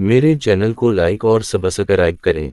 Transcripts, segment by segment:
मेरे चैनल को लाइक और सब्सक्राइब करें।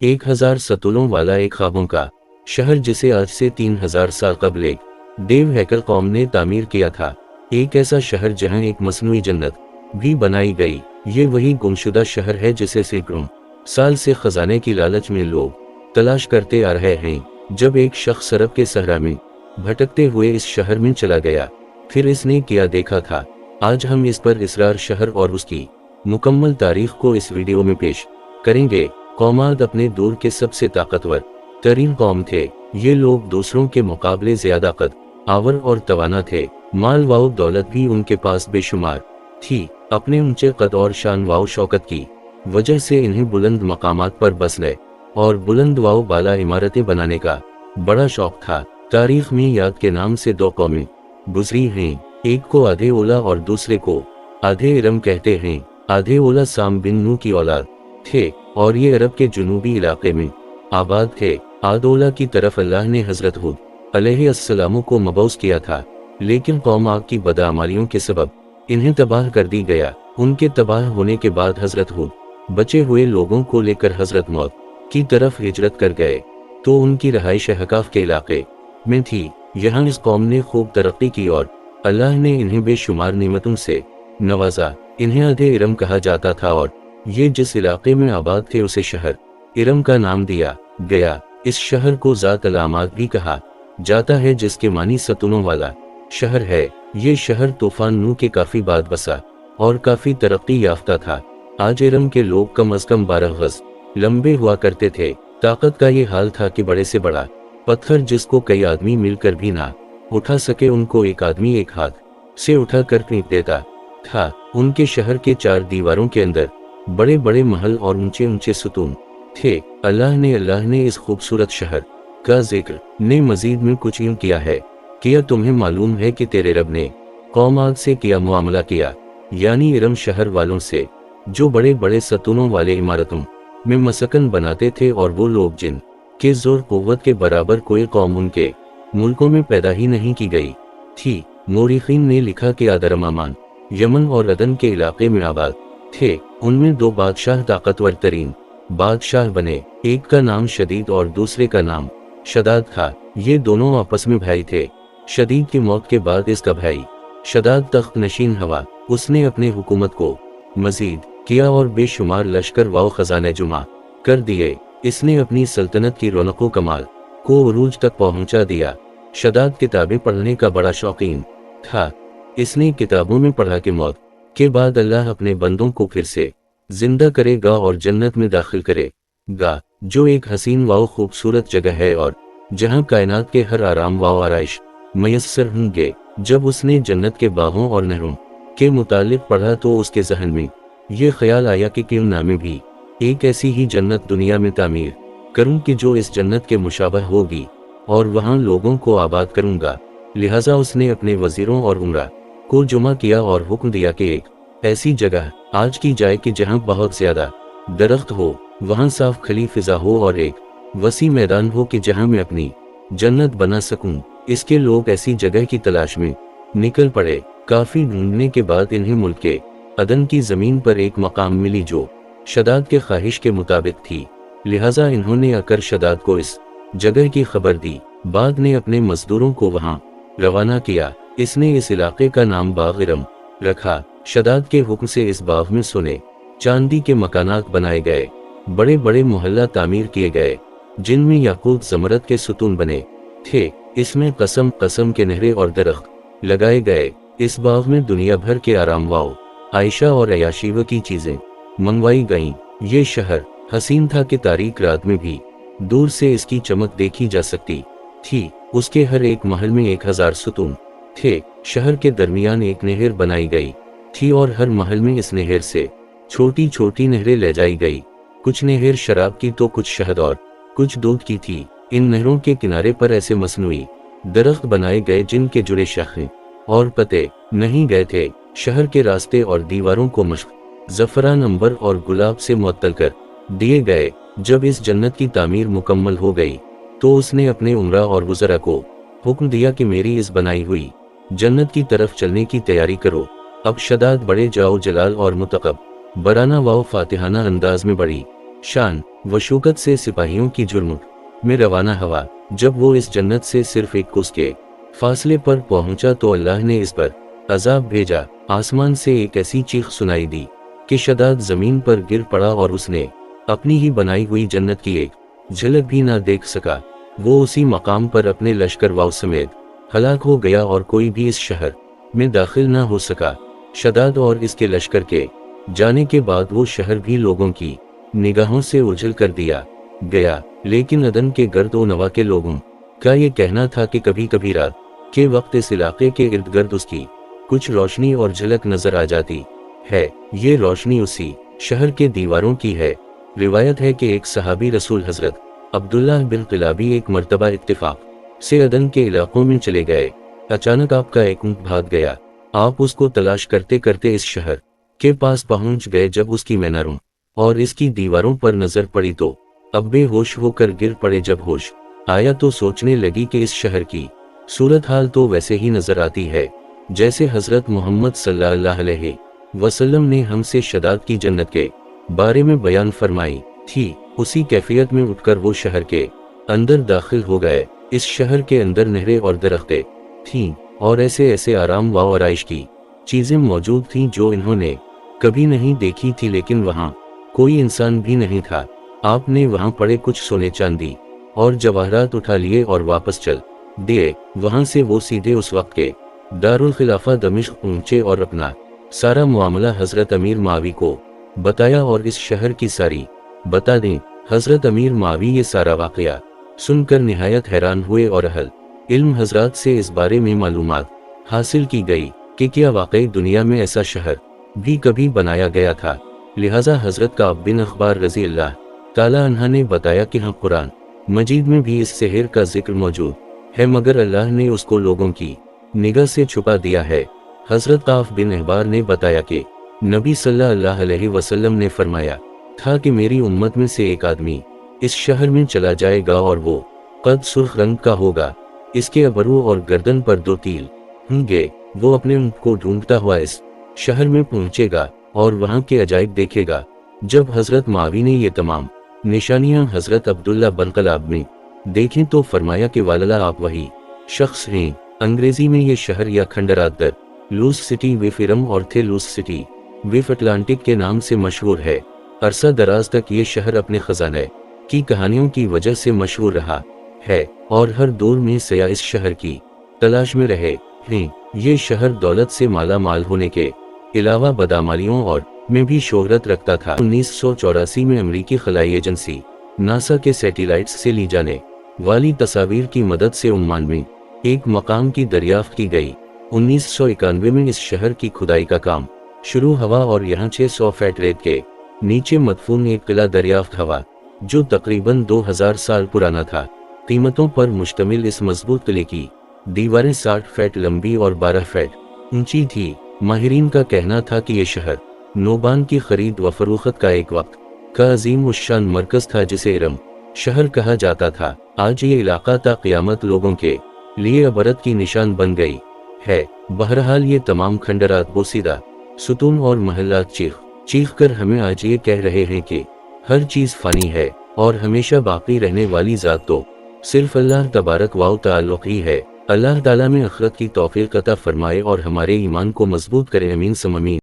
1000 सतुलों वाला एक ख्वाबों का शहर जिसे आज से 3000 साल कबल एक देव हैकल कौम ने तामीर किया था। एक ऐसा शहर जहां एक मसनूई जन्नत भी बनाई गई। ये वही गुमशुदा शहर है जिसे सैकड़ों साल से खजाने की लालच में लोग तलाश करते आ रहे हैं। जब एक शख्स अरब के सहरा में भटकते हुए इस शहर में चला गया, फिर इसने क्या देखा था, आज हम इस पर इसरार शहर और उसकी मुकम्मल तारीख को इस वीडियो में पेश करेंगे। कौमाद अपने दौर के सबसे ताकतवर तरीन कौम थे। ये लोग दूसरों के मुकाबले ज्यादा कद आवर और तवाना थे। माल व दौलत भी उनके पास बेशुमार थी। अपने ऊंचे कद और शान व शौकत की वजह से इन्हें बुलंद मकामात पर बसने और बुलंद व बाला इमारतें बनाने का बड़ा शौक था। तारीख में याद के नाम से दो कौमें गुजरी हैं। एक को आधे ओला और दूसरे को आधे इरम कहते हैं। आधे ओला साम बिन नू की औलाद थे और ये अरब के जुनूबी इलाके में आबाद थे। आदोला की तरफ अल्लाह ने हजरत हुद अलैहिस्सलाम को मबऊस किया था, लेकिन कौम आग की बदआमालियों के सबब इन्हें तबाह कर दी गया। उनके तबाह होने के बाद हजरत हुद बचे हुए लोगों को लेकर हजरत मौत की तरफ हिजरत कर गए, तो उनकी रहाइश हकाफ के इलाके में थी। यहाँ इस कौम ने खूब तरक्की की और अल्लाह ने इन्हें बेशुमार नेमतों से नवाजा। इन्हें आधे इरम कहा जाता था और ये जिस इलाके में आबाद थे उसे शहर इरम का नाम दिया गया। इस शहर को ज़ात अल-आमाद भी कहा जाता है, जिसके मानी सतूनों वाला शहर है। ये शहर तूफान नू के काफी बाद बसा और काफी तरक्की याफ्ता था। आज इरम के लोग कम अज कम 12 गज लंबे हुआ करते थे। ताकत का ये हाल था कि बड़े से बड़ा पत्थर जिसको कई आदमी मिलकर भी ना उठा सके, उनको एक आदमी एक हाथ से उठा कर फेंक देता था। उनके शहर के 4 दीवारों के अंदर बड़े बड़े महल और ऊंचे ऊंचे सुतून थे। अल्लाह ने इस खूबसूरत शहर का जिक्र ने मजीद में कुछ यूं किया है, क्या तुम्हें मालूम है कि तेरे रब ने कौम आद से क्या मुआमला किया, यानी इरम शहर वालों से, जो बड़े बड़े सतूनों वाले इमारतों में मसकन बनाते थे, और वो लोग जिन के जोर कुव्वत के बराबर कोई कौम उनके मुल्कों में पैदा ही नहीं की गई थी। मोरिखीन ने लिखा कि आदरमामान यमन और अदन के इलाके में आबाद थे। उनमें 2 बादशाह ताकतवर तरीन बादशाह बने। एक का नाम शदीद और दूसरे का नाम शदाद था। ये दोनों आपस में भाई थे। शदीद की मौत के बाद इसका भाई शदाद तख्त नशीन हुआ। उसने अपने हुकूमत को मजीद किया और बेशुमार लश्कर व खजाने जुमा कर दिए। इसने अपनी सल्तनत की रौनको कमाल को उरूज तक पहुंचा दिया। शदाद किताबें पढ़ने का बड़ा शौकीन था। इसने किताबों में पढ़ा कि मौत के बाद अल्लाह अपने बंदों को फिर से जिंदा करेगा और जन्नत में दाखिल करेगा, जो एक हसीन व खूबसूरत जगह है और जहां कायनात के हर आराम व आराइश मयस्सर होंगे। जब उसने जन्नत के बागों और नहरों के मुतालिक पढ़ा तो उसके जहन में ये ख्याल आया कि क्यों ना मैं भी एक ऐसी ही जन्नत दुनिया में तामीर करूं कि जो इस जन्नत के मुशाबह होगी, और वहां लोगों को आबाद करूंगा। लिहाजा उसने अपने वजीरों और उमरा को जुमा किया और हुक्म दिया कि एक ऐसी जगह आज की जाए कि जहां बहुत ज्यादा दरख्त हो, वहां साफ खली फिजा हो और एक वसी मैदान हो कि जहां मैं अपनी जन्नत बना सकूं। इसके लोग ऐसी जगह की तलाश में निकल पड़े। काफी ढूंढने के बाद इन्हें मुल्क के अदन की जमीन पर एक मकाम मिली जो शदाद के ख्वाहिश के मुताबिक थी। लिहाजा इन्होंने आकर शदाद को इस जगह की खबर दी। बाद ने अपने मजदूरों को वहां रवाना किया। इसने इस इलाके का नाम बाग इरम रखा। शदाद के हुक्म से इस बाग में सोने चांदी के मकानात बनाए गए। बड़े बड़े मोहल्ला तामीर किए गए, जिनमें याकूत जमरत के सुतून बने थे। इसमें कसम कसम के नहरें और दरख्त लगाए गए। इस बाग में दुनिया भर के आराम वाओ आयशा और अयाशीव की चीजें मंगवाई गईं। ये शहर हसीन था कि तारीक रात में भी दूर से इसकी चमक देखी जा सकती थी। उसके हर एक महल में 1000 सुतून थे। शहर के दरमियान एक नहर बनाई गई थी और हर महल में इस नहर से छोटी छोटी नहरें ले जाई गई। कुछ नहर शराब की तो कुछ शहद और कुछ दूध की थी। इन नहरों के किनारे पर ऐसे मसनूई दरख्त बनाए गए जिनके जुड़े शाखें और पत्ते नहीं गए थे। शहर के रास्ते और दीवारों को मश्क, ज़फ़रान, अंबर और गुलाब से मुअत्तल कर दिए गए। जब इस जन्नत की तामीर मुकम्मल हो गई तो उसने अपने उमरा और वज़रा को हुक्म दिया कि मेरी इस बनाई हुई जन्नत की तरफ चलने की तैयारी करो। अब शदाद बड़े जाओ जलाल और मुतकब बराना वाव फातिहाना अंदाज में बड़ी शान व शौकत से सिपाहियों की जुर्म में रवाना हुआ। जब वो इस जन्नत से सिर्फ एक कोस के फासले पर पहुंचा तो अल्लाह ने इस पर अजाब भेजा। आसमान से एक ऐसी चीख सुनाई दी कि शदाद जमीन पर गिर पड़ा और उसने अपनी ही बनाई हुई जन्नत की एक झलक भी ना देख सका। वो उसी मकाम पर अपने लश्कर वाव समेत हलाक हो गया और कोई भी इस शहर में दाखिल ना हो सका। शदाद और इसके लश्कर के जाने के बाद वो शहर भी लोगों की निगाहों से उजल कर दिया गया। लेकिन अदन के गर्द व नवा के लोगों का ये कहना था कि कभी कभी रात के वक्त इस इलाके के इर्द गिर्द उसकी कुछ रोशनी और झलक नजर आ जाती है। ये रोशनी उसी शहर के दीवारों की है। रिवायत है कि एक सहाबी रसूल हजरत अब्दुल्लाह बिन क़िलाबी एक मर्तबा इत्तिफाक से अदन के इलाकों में चले गए। अचानक आपका एक ऊँट भाग गया। आप उसको तलाश करते करते इस शहर के पास पहुंच गए। जब उसकी मीनारों और इसकी दीवारों पर नजर पड़ी तो अब बेहोश होकर गिर पड़े। जब होश आया तो सोचने लगी कि इस शहर की सूरत हाल तो वैसे ही नजर आती है जैसे हजरत मोहम्मद सल्लल्लाहु अलैहि वसल्लम ने हमसे शदाद की जन्नत के बारे में बयान फरमाई थी। उसी कैफियत में उठकर वो शहर के अंदर दाखिल हो गए। इस शहर के अंदर नहरें और दरख्तें थीं और ऐसे ऐसे आराम व आराइश की चीजें मौजूद थीं जो इन्होंने कभी नहीं देखी थी। लेकिन वहाँ कोई इंसान भी नहीं था। आपने वहाँ पड़े कुछ सोने चांदी और जवाहरात उठा लिए और वापस चल दिए। वहाँ से वो सीधे उस वक्त के दारुल खिलाफा दमिश्क पहुंचे और अपना सारा मामला हजरत अमीर मावी को बताया और इस शहर की सारी बता दें। हजरत अमीर मावी ये सारा वाकया सुनकर निहायत हैरान हुए और अहल इल्म हजरात से इस बारे में मालूमात हासिल की गई कि क्या वाकई दुनिया में ऐसा शहर भी कभी बनाया गया था। लिहाजा हजरत काब बिन अखबार रजी अल्लाह ताला अन्हा ने बताया कि हाँ, कुरान मजीद में भी इस शहर का जिक्र मौजूद है मगर अल्लाह ने उसको लोगों की निगाह से छुपा दिया है। हजरत काफ बिन अहबार ने बताया कि नबी सल्लल्लाहु अलैहि वसल्लम ने फरमाया था कि मेरी उम्मत में से एक आदमी इस शहर में चला जाएगा और वो कद सुर्ख रंग का होगा। इसके अबरू और गर्दन पर 2 तील होंगे। वो अपने ऊँट को ढूंढता हुआ इस शहर में पहुंचेगा और वहाँ के अजायब देखेगा। जब हजरत मावी ने ये तमाम निशानियां हजरत अब्दुल्ला बिन क़िलाब ने देखें तो फरमाया कि वालला आप वही शख्स हैं। अंग्रेजी में ये शहर या खंडरात दर लूस सिटी विफ इरम और थे लूस सिटी विफ अटलांटिक के नाम से मशहूर है। अरसा दराज तक ये शहर अपने खजाने की कहानियों की वजह से मशहूर रहा है और हर दौर में सयाह इस शहर की तलाश में रहे हैं। ये शहर दौलत से माला माल होने के अलावा बदामालियों और में भी शोहरत रखता था। 1984 में अमेरिकी खलाई एजेंसी नासा के सैटेलाइट्स से ली जाने वाली तस्वीर की मदद से उम्मान में एक मकाम की दरियाफ्त की गई। 1991 में इस शहर की खुदाई का काम शुरू हुआ और यहाँ 600 फीट रेत के नीचे मदफून एक किला दरियाफ्त हुआ जो तकरीबन 2000 साल पुराना था। कीमतों पर मुश्तमिल इस मजबूत किले की दीवारें 60 फीट लंबी और 12 फीट ऊंची थी। माहिरीन का कहना था कि यह शहर नौबान की खरीद व फरोख्त का एक वक्त का अजीम उश्शान मरकज था जिसे इरम शहर कहा जाता था। आज ये इलाका ता क़यामत लोगों के लिए अबरत की निशान बन गई है। बहरहाल ये तमाम खंडरात बोसीदा सुतून और महल्लात चीख कर हमें आज ये कह रहे हैं कि हर चीज़ फ़ानी है और हमेशा बाकी रहने वाली ज़ात तो सिर्फ अल्लाह तबारक व तआला ही है। अल्लाह ताला में आखिरत की तौफीक अता फरमाए और हमारे ईमान को मजबूत करे। अमीन सम अमीन।